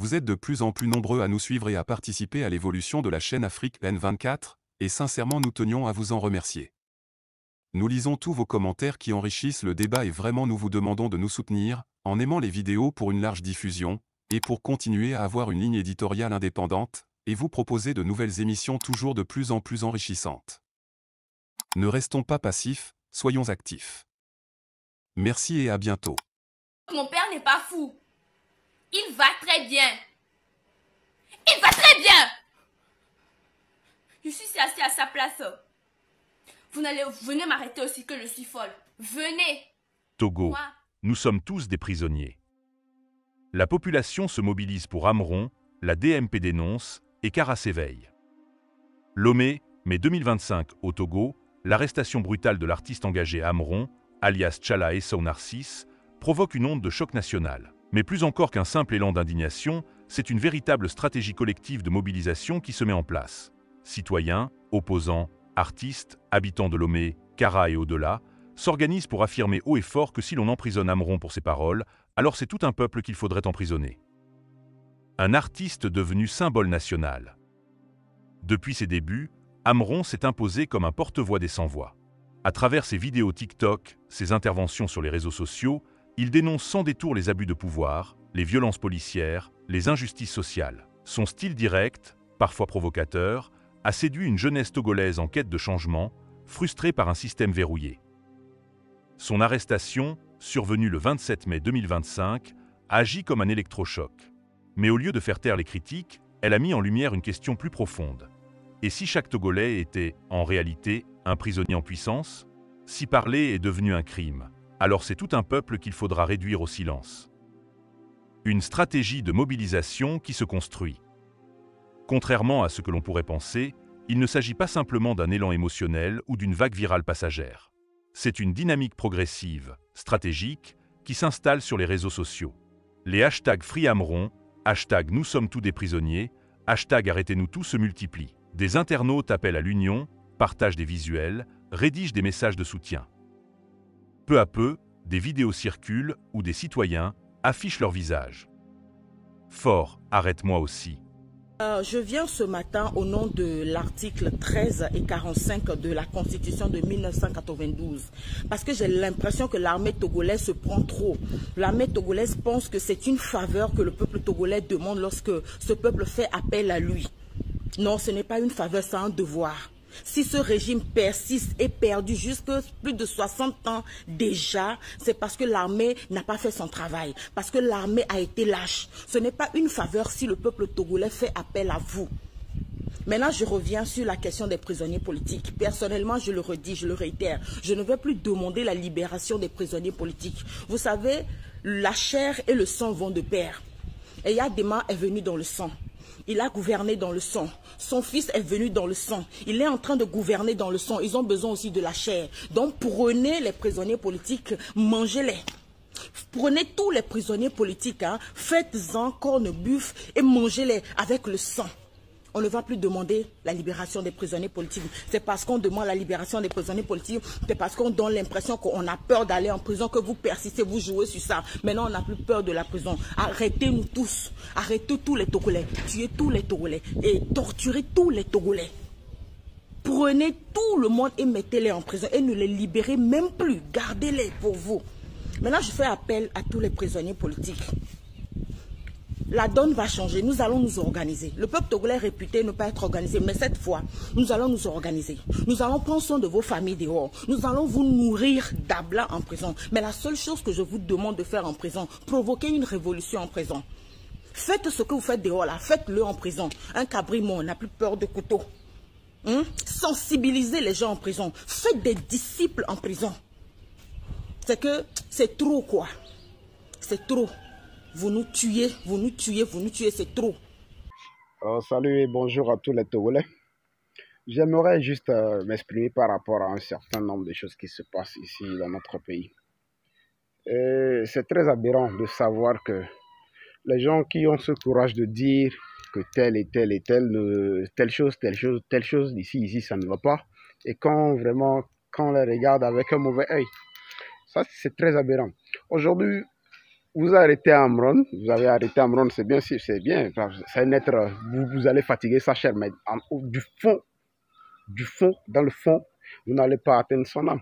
Vous êtes de plus en plus nombreux à nous suivre et à participer à l'évolution de la chaîne Afrique N24, et sincèrement nous tenions à vous en remercier. Nous lisons tous vos commentaires qui enrichissent le débat et vraiment nous vous demandons de nous soutenir, en aimant les vidéos pour une large diffusion, et pour continuer à avoir une ligne éditoriale indépendante, et vous proposer de nouvelles émissions toujours de plus en plus enrichissantes. Ne restons pas passifs, soyons actifs. Merci et à bientôt. Mon père n'est pas fou. Il va très bien. Il va très bien. Je suis assis à sa place. Venez m'arrêter aussi que je suis folle. Venez. Togo, Moi. nous sommes tous des prisonniers. La population se mobilise pour Amron, la DMP dénonce et Kara s'éveille. Lomé, mai 2025 au Togo, l'arrestation brutale de l'artiste engagé Amron, alias Tchala Esau Narcisse, provoque une onde de choc national. Mais plus encore qu'un simple élan d'indignation, c'est une véritable stratégie collective de mobilisation qui se met en place. Citoyens, opposants, artistes, habitants de Lomé, Kara et au-delà, s'organisent pour affirmer haut et fort que si l'on emprisonne Amron pour ses paroles, alors c'est tout un peuple qu'il faudrait emprisonner. Un artiste devenu symbole national. Depuis ses débuts, Amron s'est imposé comme un porte-voix des sans-voix. À travers ses vidéos TikTok, ses interventions sur les réseaux sociaux, il dénonce sans détour les abus de pouvoir, les violences policières, les injustices sociales. Son style direct, parfois provocateur, a séduit une jeunesse togolaise en quête de changement, frustrée par un système verrouillé. Son arrestation, survenue le 27 mai 2025, a agi comme un électrochoc. Mais au lieu de faire taire les critiques, elle a mis en lumière une question plus profonde. Et si chaque Togolais était, en réalité, un prisonnier en puissance? Si parler est devenu un crime, alors c'est tout un peuple qu'il faudra réduire au silence. Une stratégie de mobilisation qui se construit. Contrairement à ce que l'on pourrait penser, il ne s'agit pas simplement d'un élan émotionnel ou d'une vague virale passagère. C'est une dynamique progressive, stratégique, qui s'installe sur les réseaux sociaux. Les hashtags FreeAmron, hashtag Nous sommes tous des prisonniers, hashtag Arrêtez-nous tous se multiplient. Des internautes appellent à l'union, partagent des visuels, rédigent des messages de soutien. Peu à peu, des vidéos circulent où des citoyens affichent leur visage. Fort, arrête-moi aussi. Je viens ce matin au nom de l'article 13 et 45 de la Constitution de 1992 parce que j'ai l'impression que l'armée togolaise se prend trop. L'armée togolaise pense que c'est une faveur que le peuple togolais demande lorsque ce peuple fait appel à lui. Non, ce n'est pas une faveur, c'est un devoir. Si ce régime persiste et perdu jusque plus de 60 ans déjà, c'est parce que l'armée n'a pas fait son travail, parce que l'armée a été lâche. Ce n'est pas une faveur si le peuple togolais fait appel à vous. Maintenant, je reviens sur la question des prisonniers politiques. Personnellement, je le redis, je le réitère, je ne vais plus demander la libération des prisonniers politiques. Vous savez, la chair et le sang vont de pair. Et Yadema est venu dans le sang. Il a gouverné dans le sang. Son fils est venu dans le sang. Il est en train de gouverner dans le sang. Ils ont besoin aussi de la chair. Donc prenez les prisonniers politiques, mangez-les. Prenez tous les prisonniers politiques, faites-en corne-buff et mangez-les avec le sang. On ne va plus demander la libération des prisonniers politiques. C'est parce qu'on demande la libération des prisonniers politiques, c'est parce qu'on donne l'impression qu'on a peur d'aller en prison, que vous persistez, vous jouez sur ça. Maintenant, on n'a plus peur de la prison. Arrêtez-nous tous. Arrêtez tous les Togolais. Tuez tous les Togolais. Et torturez tous les Togolais. Prenez tout le monde et mettez-les en prison. Et ne les libérez même plus. Gardez-les pour vous. Maintenant, je fais appel à tous les prisonniers politiques. La donne va changer, nous allons nous organiser. Le peuple togolais est réputé ne pas être organisé, mais cette fois, nous allons nous organiser. Nous allons prendre soin de vos familles dehors. Nous allons vous nourrir d'abla en prison. Mais la seule chose que je vous demande de faire en prison, provoquer une révolution en prison. Faites ce que vous faites dehors là, faites-le en prison. Un cabri mort n'a plus peur de couteau. Sensibilisez les gens en prison. Faites des disciples en prison. C'est que c'est trop quoi. C'est trop. Vous nous tuez, vous nous tuez, vous nous tuez, c'est trop. Salut et bonjour à tous les Togolais. J'aimerais juste m'exprimer par rapport à un certain nombre de choses qui se passent ici dans notre pays. C'est très aberrant de savoir que les gens qui ont ce courage de dire que telle et telle et telle chose ici, ça ne va pas. Et quand on les regarde avec un mauvais œil, ça c'est très aberrant. Aujourd'hui, vous arrêtez Amron, vous avez arrêté Amron, c'est bien, c'est bien. C'est un être, vous allez fatiguer sa chair, mais du fond, dans le fond, vous n'allez pas atteindre son âme.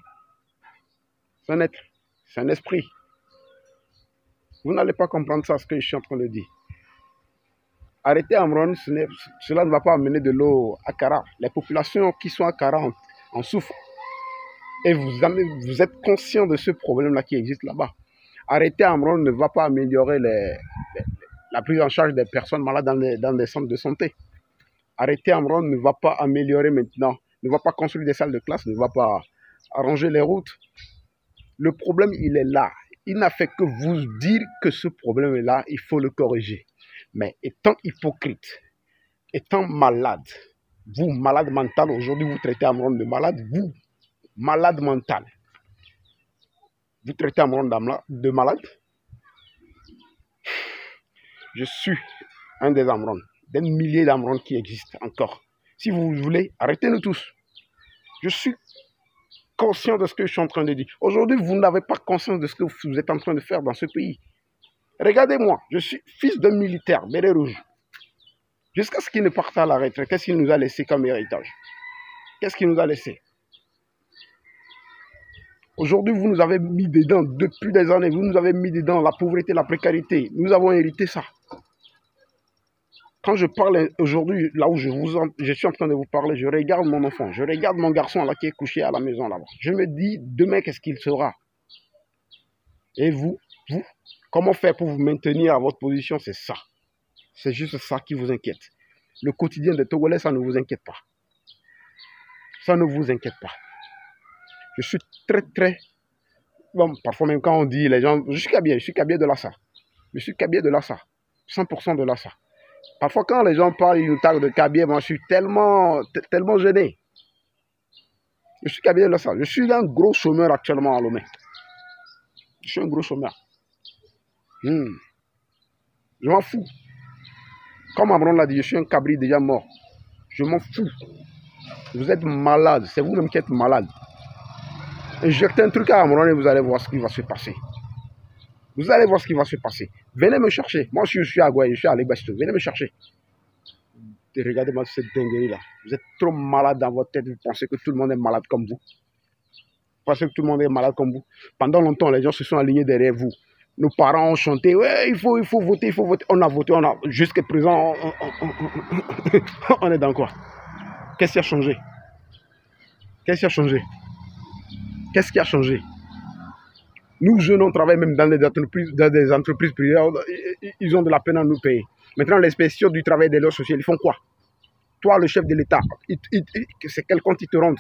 C'est un être, c'est un esprit. Vous n'allez pas comprendre ça, ce que je suis en train de dire. Arrêter Amron, cela ne va pas amener de l'eau à Kara. Les populations qui sont à Kara en souffrent. Et vous êtes conscient de ce problème-là qui existe là-bas. Arrêter Amron ne va pas améliorer la prise en charge des personnes malades dans des centres de santé. Arrêter Amron ne va pas améliorer maintenant, ne va pas construire des salles de classe, ne va pas arranger les routes. Le problème, il est là. Il n'a fait que vous dire que ce problème est là, il faut le corriger. Mais étant hypocrite, étant malade, vous, malade mental, aujourd'hui vous traitez Amron de malade, vous, malade mental, vous traitez Amron de malade. Je suis un des Amron, des milliers d'Amron qui existent encore. Si vous voulez, arrêtez-nous tous. Je suis conscient de ce que je suis en train de dire. Aujourd'hui, vous n'avez pas conscience de ce que vous êtes en train de faire dans ce pays. Regardez-moi, je suis fils d'un militaire, béret rouge. Jusqu'à ce qu'il ne parte à la retraite, qu'est-ce qu'il nous a laissé comme héritage? Qu'est-ce qu'il nous a laissé? Aujourd'hui, vous nous avez mis dedans, depuis des années, vous nous avez mis dedans la pauvreté, la précarité. Nous avons hérité ça. Quand je parle aujourd'hui, là où je suis en train de vous parler, je regarde mon enfant, je regarde mon garçon là qui est couché à la maison là-bas. Je me dis, demain, qu'est-ce qu'il sera? Et vous, comment faire pour vous maintenir à votre position? C'est ça. C'est juste ça qui vous inquiète. Le quotidien des Togolais, ça ne vous inquiète pas. Ça ne vous inquiète pas. Je suis très... Bon, parfois même quand on dit, les gens... Je suis Kabié de Lassa. Je suis Kabié de Lassa. 100% de Lassa. Parfois quand les gens parlent, ils nous taguent de Kabié, moi je suis tellement gêné. Je suis Kabié de Lassa. Je suis un gros chômeur actuellement à Lomé. Je suis un gros chômeur. Je m'en fous. Comme Amron l'a dit, je suis un cabri déjà mort. Je m'en fous. Vous êtes malade. C'est vous-même qui êtes malade. Injectez un truc à Amron et vous allez voir ce qui va se passer. Vous allez voir ce qui va se passer. Venez me chercher. Moi, je suis à Gouaï, je suis à Legbasto. Venez me chercher. Et regardez-moi cette dinguerie-là. Vous êtes trop malade dans votre tête. Vous pensez que tout le monde est malade comme vous. Vous pensez que tout le monde est malade comme vous. Pendant longtemps, les gens se sont alignés derrière vous. Nos parents ont chanté, ouais, il faut voter, il faut voter. On a voté, jusqu'à présent, on est dans quoi? Qu'est-ce qui a changé? Qu'est-ce qui a changé? Qu'est-ce qui a changé? Nous, jeunes, on travaille même dans des entreprises privées, ils ont de la peine à nous payer. Maintenant, l'inspection du travail des lois sociales, ils font quoi? Toi, le chef de l'État, c'est quel compte ils te rendent?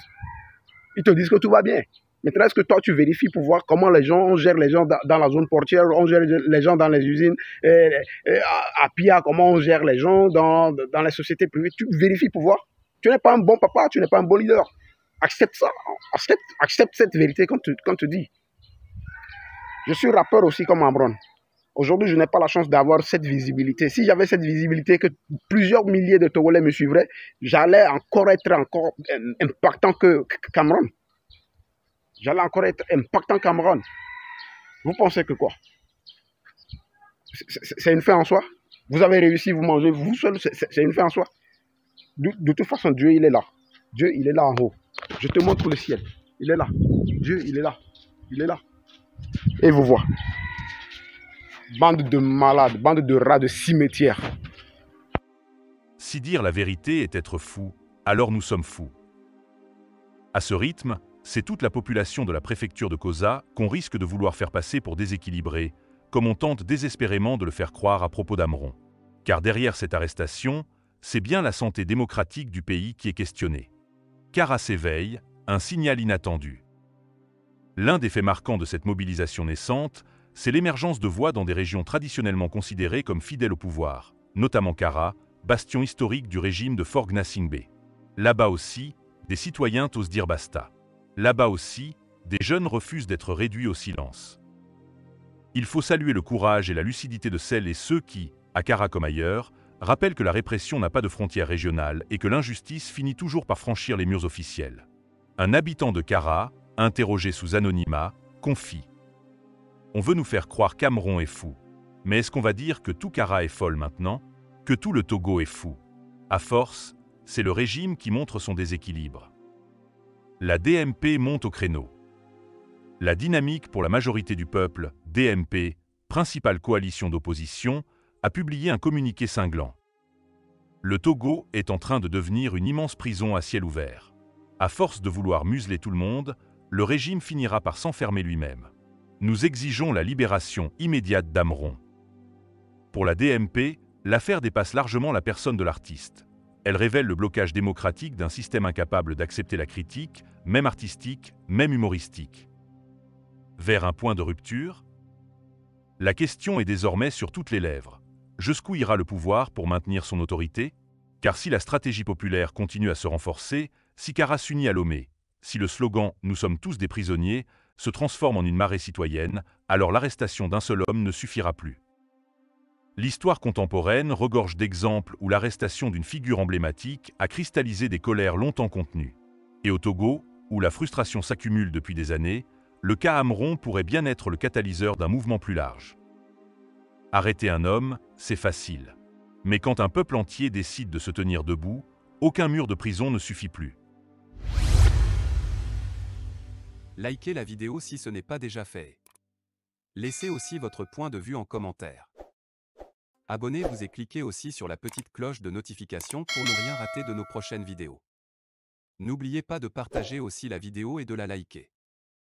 Ils te disent que tout va bien. Maintenant, est-ce que toi, tu vérifies pour voir comment on gère les gens dans la zone portière, on gère les gens dans les usines, à PIA, comment on gère les gens dans les sociétés privées? Tu vérifies pour voir. Tu n'es pas un bon papa, tu n'es pas un bon leader. Accepte ça. Accepte cette vérité qu'on te dit. Je suis rappeur aussi comme Amron. Aujourd'hui, je n'ai pas la chance d'avoir cette visibilité. Si j'avais cette visibilité, que plusieurs milliers de Togolais me suivraient, j'allais être impactant que Cameron. J'allais encore être impactant Cameron. Vous pensez que quoi? C'est une fin en soi? Vous avez réussi, vous mangez, vous seul, c'est une fin en soi? De toute façon, Dieu, il est là. Dieu, il est là en haut. Je te montre le ciel. Il est là. Dieu, il est là. Il est là. Et vous voyez. Bande de malades, bande de rats de cimetière. Si dire la vérité est être fou, alors nous sommes fous. À ce rythme, c'est toute la population de la préfecture de Koza qu'on risque de vouloir faire passer pour déséquilibrée, comme on tente désespérément de le faire croire à propos d'Amron. Car derrière cette arrestation, c'est bien la santé démocratique du pays qui est questionnée. Kara s'éveille, un signal inattendu. L'un des faits marquants de cette mobilisation naissante, c'est l'émergence de voix dans des régions traditionnellement considérées comme fidèles au pouvoir, notamment Kara, bastion historique du régime de Faure Gnassingbé. Là-bas aussi, des citoyens osent dire basta. Là-bas aussi, des jeunes refusent d'être réduits au silence. Il faut saluer le courage et la lucidité de celles et ceux qui, à Kara comme ailleurs, rappellent que la répression n'a pas de frontières régionales et que l'injustice finit toujours par franchir les murs officiels. Un habitant de Kara, interrogé sous anonymat, confie. On veut nous faire croire qu'Amron est fou. Mais est-ce qu'on va dire que tout Kara est folle maintenant? Que tout le Togo est fou? À force, c'est le régime qui montre son déséquilibre. La DMP monte au créneau. La Dynamique pour la majorité du peuple, DMP, principale coalition d'opposition, a publié un communiqué cinglant. Le Togo est en train de devenir une immense prison à ciel ouvert. À force de vouloir museler tout le monde, le régime finira par s'enfermer lui-même. Nous exigeons la libération immédiate d'Amron. Pour la DMP, l'affaire dépasse largement la personne de l'artiste. Elle révèle le blocage démocratique d'un système incapable d'accepter la critique, même artistique, même humoristique. Vers un point de rupture? La question est désormais sur toutes les lèvres. Jusqu'où ira le pouvoir pour maintenir son autorité? Car si la stratégie populaire continue à se renforcer, si Kara s'unit à Lomé, si le slogan « Nous sommes tous des prisonniers » se transforme en une marée citoyenne, alors l'arrestation d'un seul homme ne suffira plus. L'histoire contemporaine regorge d'exemples où l'arrestation d'une figure emblématique a cristallisé des colères longtemps contenues. Et au Togo, où la frustration s'accumule depuis des années, le cas Amron pourrait bien être le catalyseur d'un mouvement plus large. Arrêter un homme, c'est facile. Mais quand un peuple entier décide de se tenir debout, aucun mur de prison ne suffit plus. Likez la vidéo si ce n'est pas déjà fait. Laissez aussi votre point de vue en commentaire. Abonnez-vous et cliquez aussi sur la petite cloche de notification pour ne rien rater de nos prochaines vidéos. N'oubliez pas de partager aussi la vidéo et de la liker.